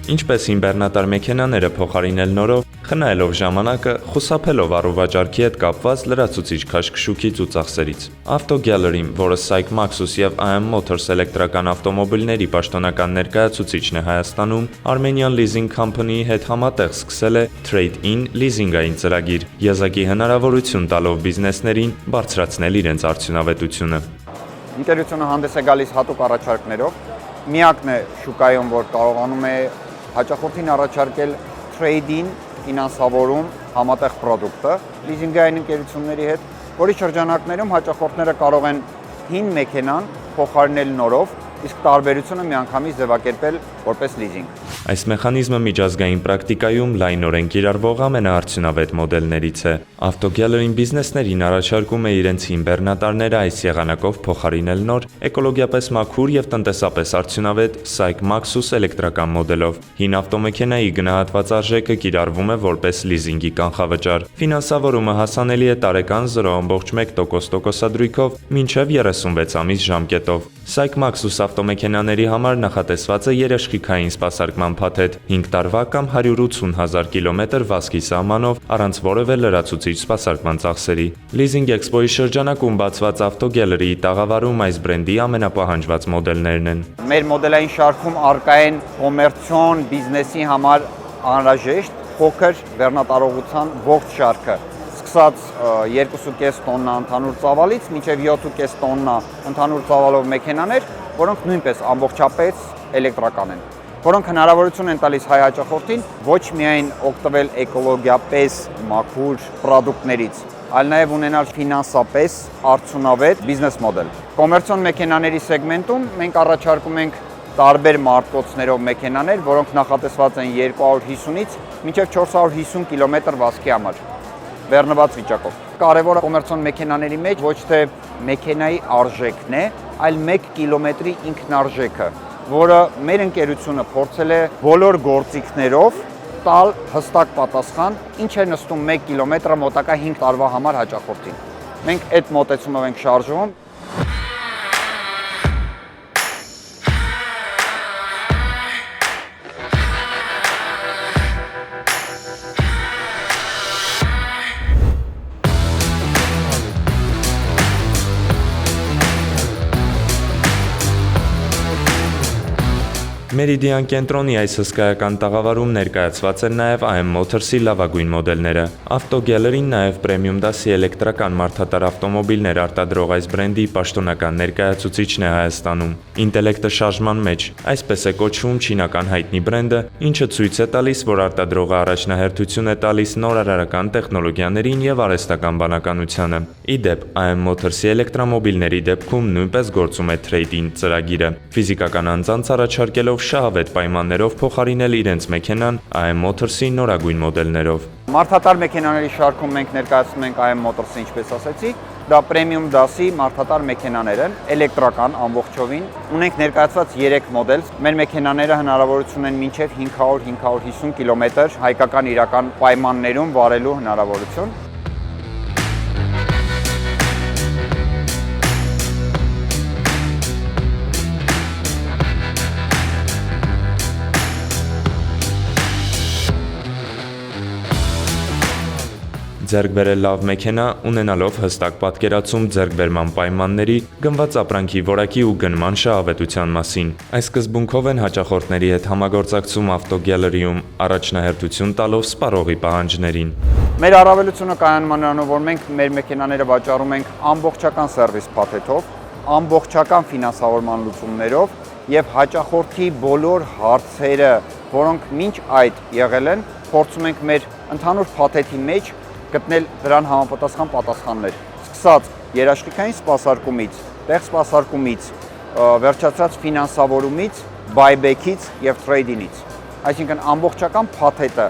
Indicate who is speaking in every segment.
Speaker 1: Ինչպես ինվերնատար մեքենաները փոխարինել նորով, խնայելով ժամանակը, խուսափելով առուվաճառքի հետ կապված լրացուցիչ քաշքշուկից ու ծախսերից։ Auto Gallery-ն, որը SAIC Maxus և AM Motors էլեկտրական ավտոմոբիլների պաշտոնական ներկայացուցիչն է Հայաստանում, Armenian Leasing Company-ի հետ համատեղ սկսել է Trade-in լիզինգային ծրագիր, եզակի հնարավորություն տալով բիզնեսներին բարձրացնել իրենց արդյունավետությունը։
Speaker 2: Ընկերությունը հանդես է գալիս հատուկ առաջարկներով, միակն է շուկայում, որ կարողանում է հաճախորդին առաջարկել trade-in ֆինանսավորում համատեղ պրոդուկտը լիզինգային ընկերությունների հետ, որի շրջանակներում հաճախորդները կարող են հին մեքենան փոխարինել նորով, իսկ տարբերությունը միանգամից ձևակերպել որպես լիզինգ։
Speaker 1: Այս մեխանիզմը միջազգային պրակտիկայում լայնորեն կիրառվող ամենաարդյունավետ մոդելներից է։ Auto Gallery-ն բիզնեսներին առաջարկում է իրենց հին բեռնատարները այս եղանակով փոխարինել նոր, էկոլոգիապես մաքուր և տնտեսապես արդյունավետ SAIC Maxus էլեկտրական մոդելով։ Հին ավտոմեքենայի գնահատված արժեքը կիրառվում է որպես լիզինգի կանխավճար։ Ֆինանսավորումը հասանելի է տարեկան 0.1% տոկոսադրույքով մինչև 36 ամիս ժամկետով։ SAIC Maxus ավտոմեքենաների համար նախատեսված է երեխիքային սպասարկման փաթեթ 5 տարվա կամ 180,000 կիլոմետր վազքի սահմանով առանց որևէ լրացուցիչ սպասարկման ծախսերի։ Leasing Expo-ի շրջանակում բացված Auto Gallery-ի տաղավարում այս բրենդի ամենապահանջված մոդելներն են։
Speaker 2: Մեր մոդելային շարքում առկա են կոմերցիոն բիզնեսի համար անհրաժեշտ փոքր բեռնատարողության ողջ շարքը, սկսած 2.5 տոննա ընդհանուր ծավալից մինչև 7.5 տոննա ընդհանուր ծավալով մեքենաներ, որոնք նույնպես ամբողջապես էլեկտրական են, որոնք հնարավորություն են տալիս հայ հաճախորդին ոչ միայն օգտվել էկոլոգիապես մաքուր պրոդուկտներից, այլ նաև ունենալ ֆինանսապես արդյունավետ բիզնես մոդել։ Կոմերցիոն մեքենաների սեգմենտում մենք առաջարկում ենք տարբեր մարտկոցներով մեքենաներ, որոնք նախատեսված են 250-ից մինչև 450 կիլոմետր վազքի համար, բեռնված վիճակով։ Կարևորը կոմերցիոն մեքենաների մեջ ոչ թե մեքենայի արժեքն է, այլ 1 կիլոմետրի ինքնարժեքը, որը մեր ընկերությունը փորձել է բոլոր գործիքներով տալ հստակ պատասխան, ինչ է նստում 1 կիլոմետրը մոտակա 5 տարվա համար հաճախորդին։ Մենք այդ մոտեցումով ենք շարժվում։
Speaker 1: Meridian կենտրոնի այս հսկայական տաղավարում ներկայացված են նաև AM Motors-ի լավագույն մոդելները։ Auto Gallery-ն նաև պրեմիում դասի էլեկտրական մարդատար ավտոմոբիլներ արտադրող այս բրենդի պաշտոնական ներկայացուցիչն է Հայաստանում։ Ինտելեկտը շարժման մեջ, այսպես է կոչվում չինական հայտնի բրենդը, ինչը ցույց է տալիս, որ արտադրողը առաջնահերթություն է տալիս նորարարական տեխնոլոգիաներին և արհեստական բանականությանը։ Ի դեպ, AM Motors-ի էլեկտրամոբիլների դեպքում նույնպես գործում է Trade-in ծրագիրը։ Ֆիզիկական անձանց առաջարկելով շահավետ պայմաններով փոխարինել իրենց մեքենան AM Motors-ի նորագույն մոդելներով։
Speaker 2: Մարդատար մեքենաների շարքում մենք ներկայացնում ենք AM Motors-ը, ինչպես ասացի, դա պրեմիում դասի մարդատար մեքենաներ են, էլեկտրական ամբողջովին։ Ունենք ներկայացված 3 մոդել։ Մեր մեքենաները հնարավորություն են մինչև 500-550 կիլոմետր հայկական իրական պայմաններում վարելու հնարավորություն։
Speaker 1: Ձեռք բերել լավ մեքենա, ունենալով հստակ պատկերացում ձեռքբերման պայմանների, գնված ապրանքի որակի ու գնման շահավետության մասին։ Այս սկզբունքով են հաճախորդների հետ համագործակցում Auto Gallery-ում, առաջնահերթություն տալով սպառողի պահանջներին։
Speaker 2: Մեր առավելությունը կայանում է նրանում, որ մենք մեր մեքենաները վաճառում ենք ամբողջական սերվիս փաթեթով, ամբողջական ֆինանսավորման լուծումներով եւ հաճախորդի բոլոր հարցերը, որոնք մինչ այդ եղել են, փորձում ենք մեր ընդհանուր փաթեթի մեջ գտնել դրան համապատասխան պատասխաններ, սկսած երաշխիքային սպասարկումից, տեղ սպասարկումից, վերջացած ֆինանսավորումից, buyback-ից եւ trade-in-ից։ Այսինքն ամբողջական փաթեթը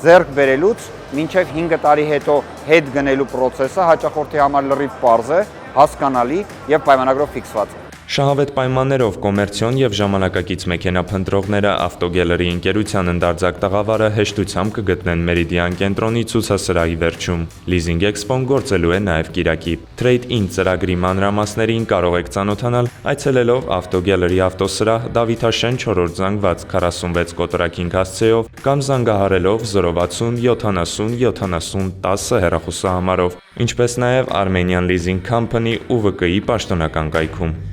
Speaker 2: ձեռք բերելուց մինչև 5 տարի հետո հետ գնելու process-ը հաճախորդի համար լրիվ պարզ է, հասկանալի եւ պայմանագրով ֆիքսված է։
Speaker 1: Շահավետ պայմաններով կոմերցիոն եւ ժամանակակից մեքենափնտրողները Ավտոգելերի ընկերության ընդարձակ տաղավարը հեշտությամբ կգտնեն Մերիդիան կենտրոնի ցուցասրահի վերջում։ Լիզինգ էքսպոն գործելու է նաեւ կիրակի։ Trade-in ծրագրի մանրամասներին կարող եք ծանոթանալ այցելելով Ավտոգելերի ավտոսրահ Դավիթաշեն 4-րդ զանգված 46 կոտորակին հասցեով կամ զանգահարելով 060 70 70 10 հեռախոսահամարով, ինչպես նաեւ Armenian Leasing Company ՈՒՎԿ-ի պաշտոնական կայքում։